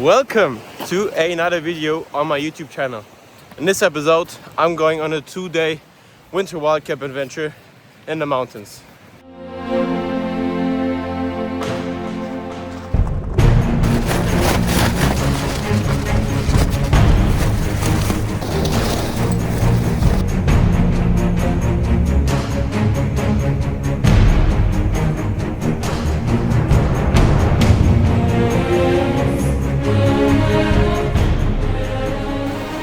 Welcome to another video on my YouTube channel. In this episode, I'm going on a 2-day winter wildcamp adventure in the mountains.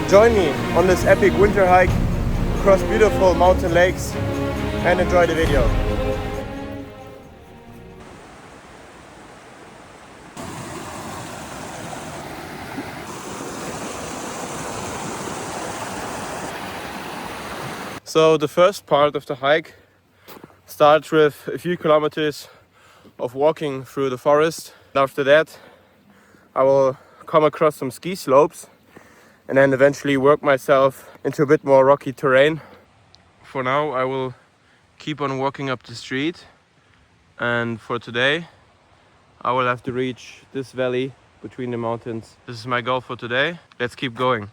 Join me on this epic winter hike across beautiful mountain lakes and enjoy the video. So the first part of the hike starts with a few kilometers of walking through the forest. After that, I will come across some ski slopes and then eventually work myself into a bit more rocky terrain. For now, I will keep on walking up the street, and for today I will have to reach this valley between the mountains. This is my goal for today. Let's keep going.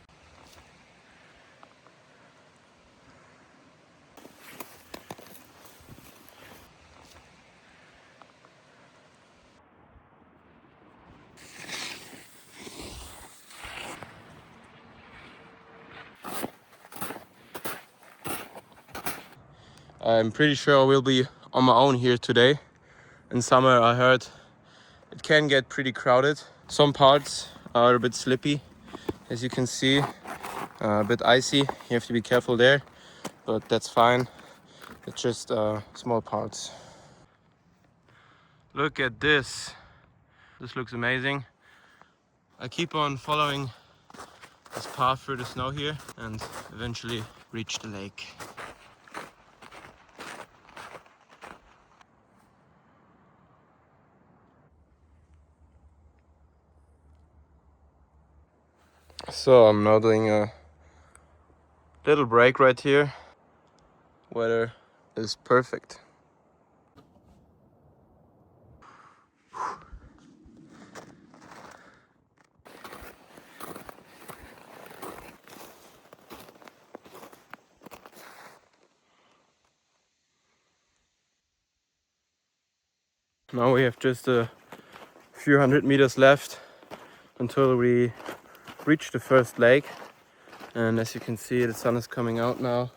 I'm pretty sure I will be on my own here today. In summer, I heard it can get pretty crowded. Some parts are a bit slippy, as you can see, a bit icy. You have to be careful there, but that's fine. It's just small parts. Look at this. This looks amazing. I keep on following this path through the snow here and eventually reach the lake. So I'm now doing a little break right here. Weather is perfect. Now we have just a few hundred meters left until we reach the first lake, and as you can see, the sun is coming out now.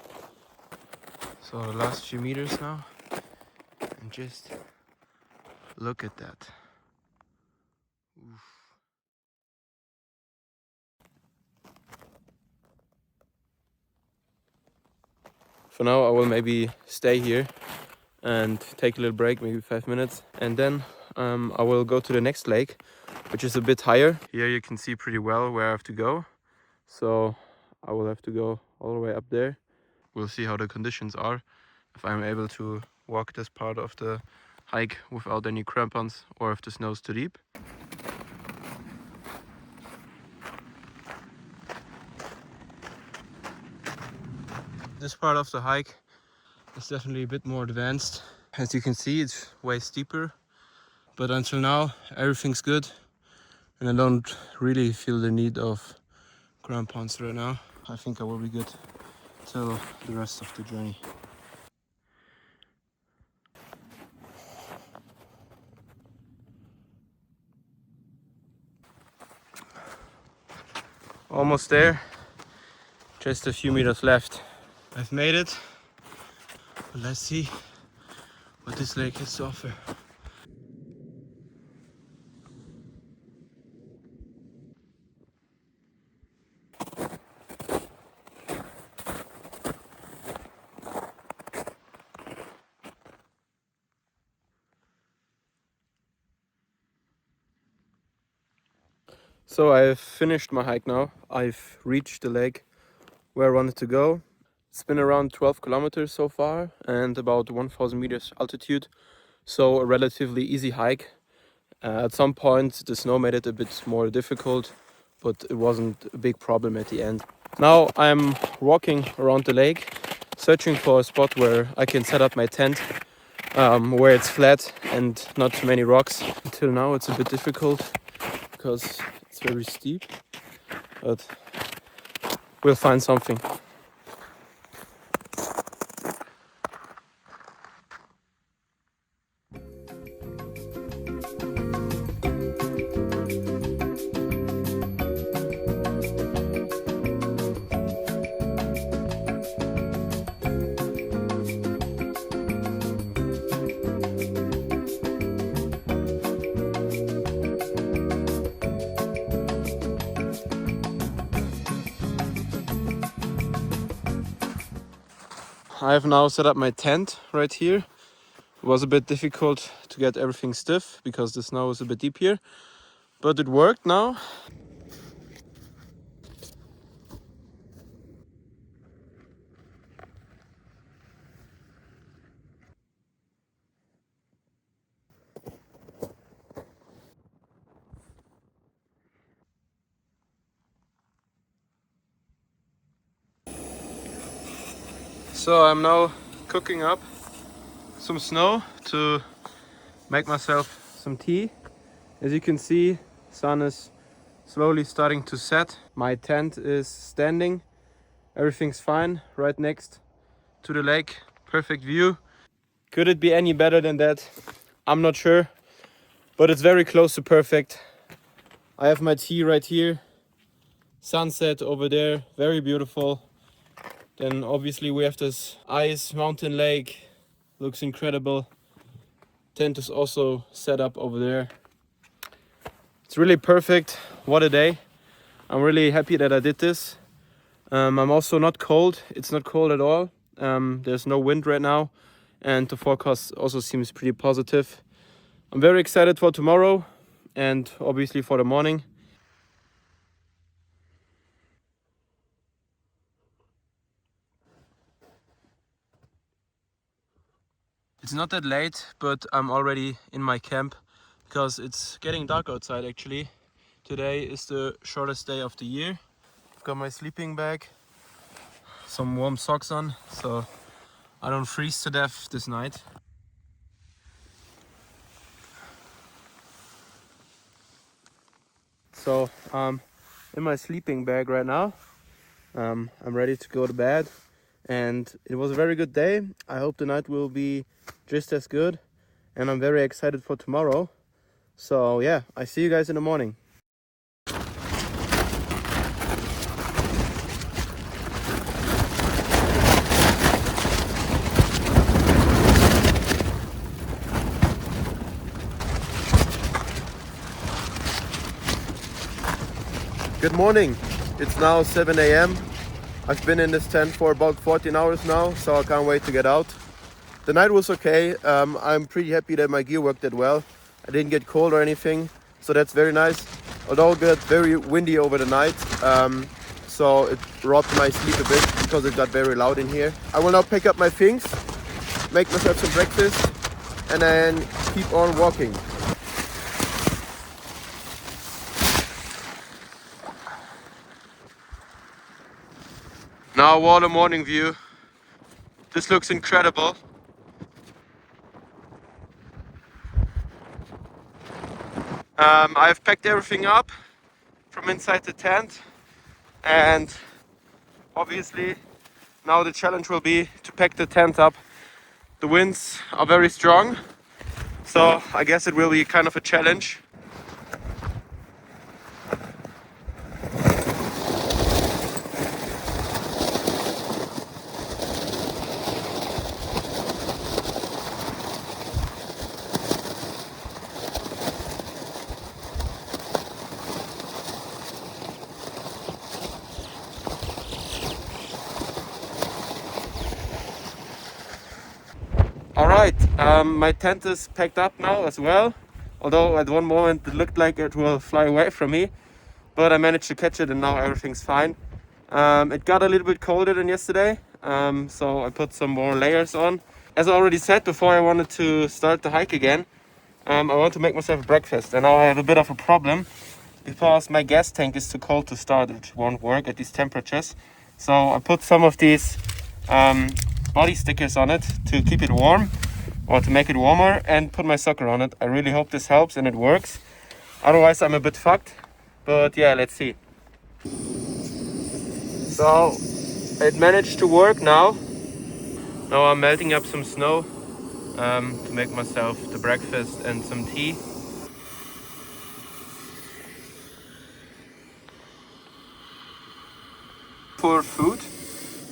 So the last few meters now, and just look at that. Oof. For now I will maybe stay here and take a little break, maybe 5 minutes, and then I will go to the next lake, which is a bit higher. Here you can see pretty well where I have to go, so I will have to go all the way up there. We'll see how the conditions are, if I'm able to walk this part of the hike without any crampons or if the snow is too deep. This part of the hike is definitely a bit more advanced. As you can see, it's way steeper, but until now everything's good and I don't really feel the need of crampons right now. I think I will be good till the rest of the journey. Almost there, just a few meters left. I've made it, but let's see what this lake has to offer. So I've finished my hike now. I've reached the lake where I wanted to go. It's been around 12 kilometers so far and about 1000 meters altitude. So a relatively easy hike. At some point the snow made it a bit more difficult, but it wasn't a big problem at the end. Now I'm walking around the lake, searching for a spot where I can set up my tent, where it's flat and not too many rocks. Until now it's a bit difficult because it's very steep, but we'll find something. I have now set up my tent right here. It was a bit difficult to get everything stiff because the snow is a bit deep here, but it worked now. So I'm now cooking up some snow to make myself some tea. As you can see, sun is slowly starting to set. My tent is standing. Everything's fine right next to the lake. Perfect view. Could it be any better than that? I'm not sure, but it's very close to perfect. I have my tea right here. Sunset over there, very beautiful. Then obviously we have this ice mountain lake, looks incredible. Tent is also set up over there. It's really perfect. What a day. I'm really happy that I did this. I'm also not cold. It's not cold at all. There's no wind right now, and the forecast also seems pretty positive. I'm very excited for tomorrow and obviously for the morning. It's not that late, but I'm already in my camp because it's getting dark outside actually. Today is the shortest day of the year. I've got my sleeping bag, some warm socks on, so I don't freeze to death this night. So in my sleeping bag right now. I'm ready to go to bed, and it was a very good day. I hope the night will be just as good, and I'm very excited for tomorrow. So yeah, I see you guys in the morning. Good morning. It's now 7 a.m. I've been in this tent for about 14 hours now, so I can't wait to get out. The night was okay. I'm pretty happy that my gear worked that well. I didn't get cold or anything, so that's very nice. Although it got very windy over the night, so it robbed my sleep a bit because it got very loud in here. I will now pick up my things, make myself some breakfast, and then keep on walking. Now what a morning view. This looks incredible. I've packed everything up from inside the tent, and obviously now the challenge will be to pack the tent up. The winds are very strong, so I guess it will be kind of a challenge. Alright, my tent is packed up now as well, although at one moment it looked like it will fly away from me, but I managed to catch it and now everything's fine. It got a little bit colder than yesterday, so I put some more layers on. As I already said before, I wanted to start the hike again. I want to make myself breakfast, and now I have a bit of a problem because my gas tank is too cold to start. It won't work at these temperatures, so I put some of these body stickers on it to keep it warm or to make it warmer, and put my soccer on it. I really hope this helps and it works. Otherwise I'm a bit fucked, But yeah, let's see. So it managed to work now. Now I'm melting up some snow to make myself the breakfast and some tea. For food,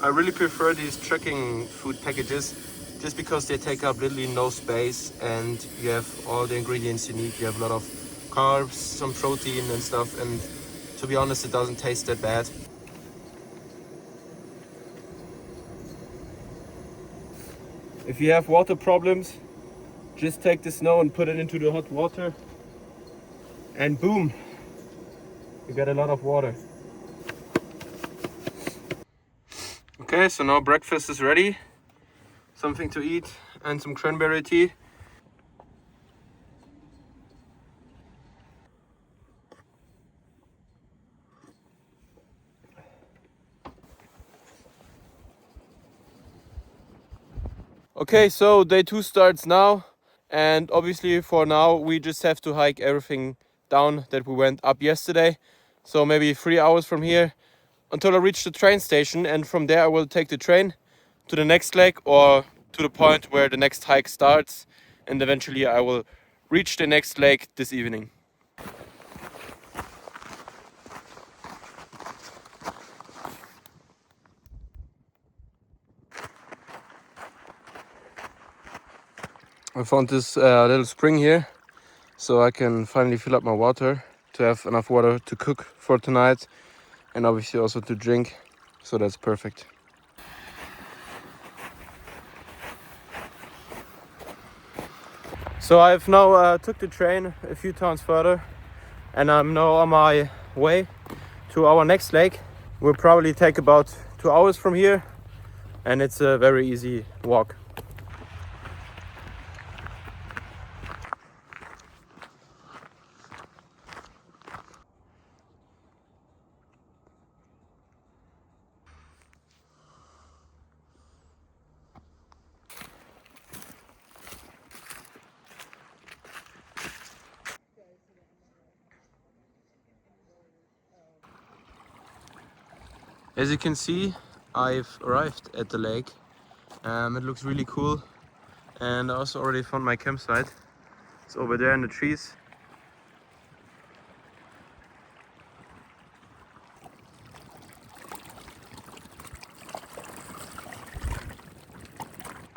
I really prefer these trekking food packages just because they take up literally no space and you have all the ingredients you need. You have a lot of carbs, some protein and stuff, and to be honest, it doesn't taste that bad. If you have water problems, just take the snow and put it into the hot water and boom, you get a lot of water. Okay, so now breakfast is ready. Something to eat and some cranberry tea. Okay, so day 2 starts now, and obviously for now we just have to hike everything down that we went up yesterday. So maybe 3 hours from here until I reach the train station, and from there I will take the train to the next lake or to the point where the next hike starts, and eventually I will reach the next lake this evening. I found this little spring here, so I can finally fill up my water to have enough water to cook for tonight and obviously also to drink, so that's perfect. So I've now took the train a few towns further and I'm now on my way to our next lake. Will probably take about 2 hours from here and it's a very easy walk. As you can see, I've arrived at the lake. It looks really cool, and I also already found my campsite. It's over there in the trees.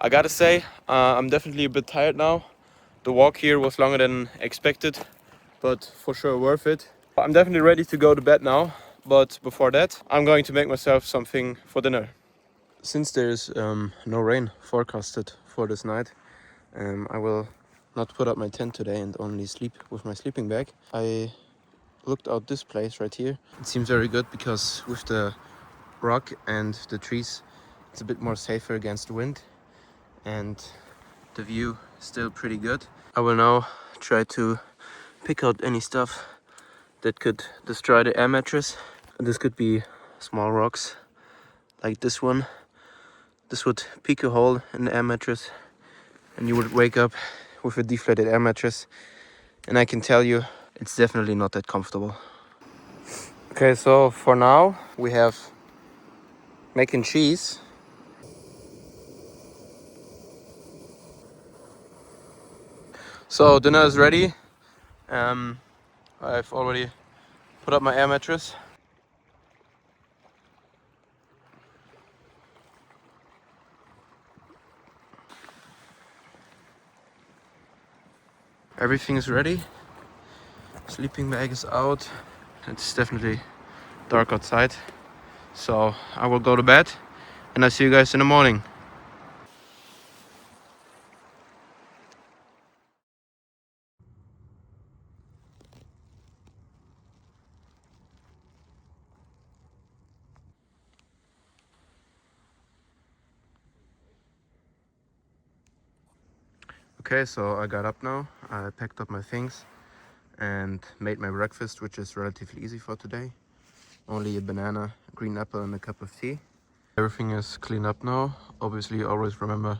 I gotta say, I'm definitely a bit tired now. The walk here was longer than expected, but for sure worth it. I'm definitely ready to go to bed now, but before that, I'm going to make myself something for dinner. Since there's no rain forecasted for this night, I will not put up my tent today and only sleep with my sleeping bag. I looked out this place right here. It seems very good because with the rock and the trees, it's a bit more safer against the wind, and the view is still pretty good. I will now try to pick out any stuff that could destroy the air mattress. This could be small rocks like this one. This would pick a hole in the air mattress and you would wake up with a deflated air mattress, and I can tell you it's definitely not that comfortable. Okay, so for now we have mac and cheese. So dinner is ready. I've already put up my air mattress. Everything is ready. Sleeping bag is out. It's definitely dark outside. So I will go to bed and I'll see you guys in the morning. Okay, so I got up now. I packed up my things and made my breakfast, which is relatively easy for today. Only a banana, a green apple and a cup of tea. Everything is cleaned up now. Obviously always remember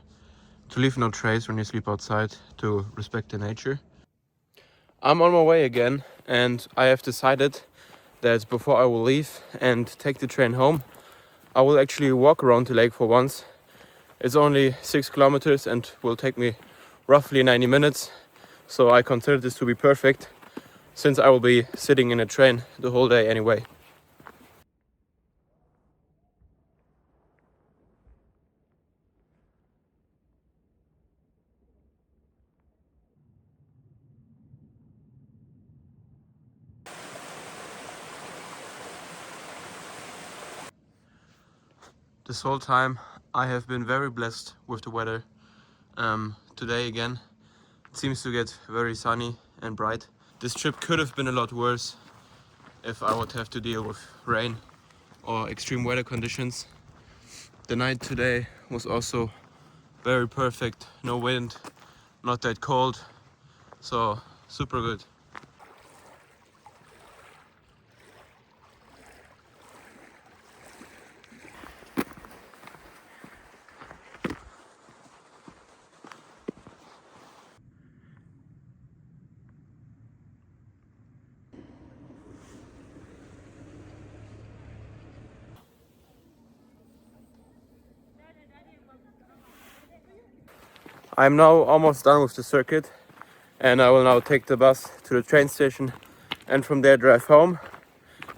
to leave no trace when you sleep outside, to respect the nature. I'm on my way again and I have decided that before I will leave and take the train home, I will actually walk around the lake for once. It's only 6 kilometers and will take me roughly 90 minutes. So I consider this to be perfect, since I will be sitting in a train the whole day anyway. This whole time I have been very blessed with the weather. Today again it seems to get very sunny and bright. This trip could have been a lot worse if I would have to deal with rain or extreme weather conditions. The night today was also very perfect, no wind, not that cold, so super good. I'm now almost done with the circuit and I will now take the bus to the train station and from there drive home.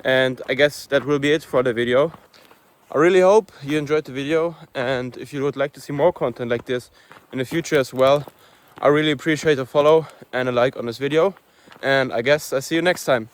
And I guess that will be it for the video. I really hope you enjoyed the video, and if you would like to see more content like this in the future as well, I really appreciate a follow and a like on this video, and I guess I'll see you next time.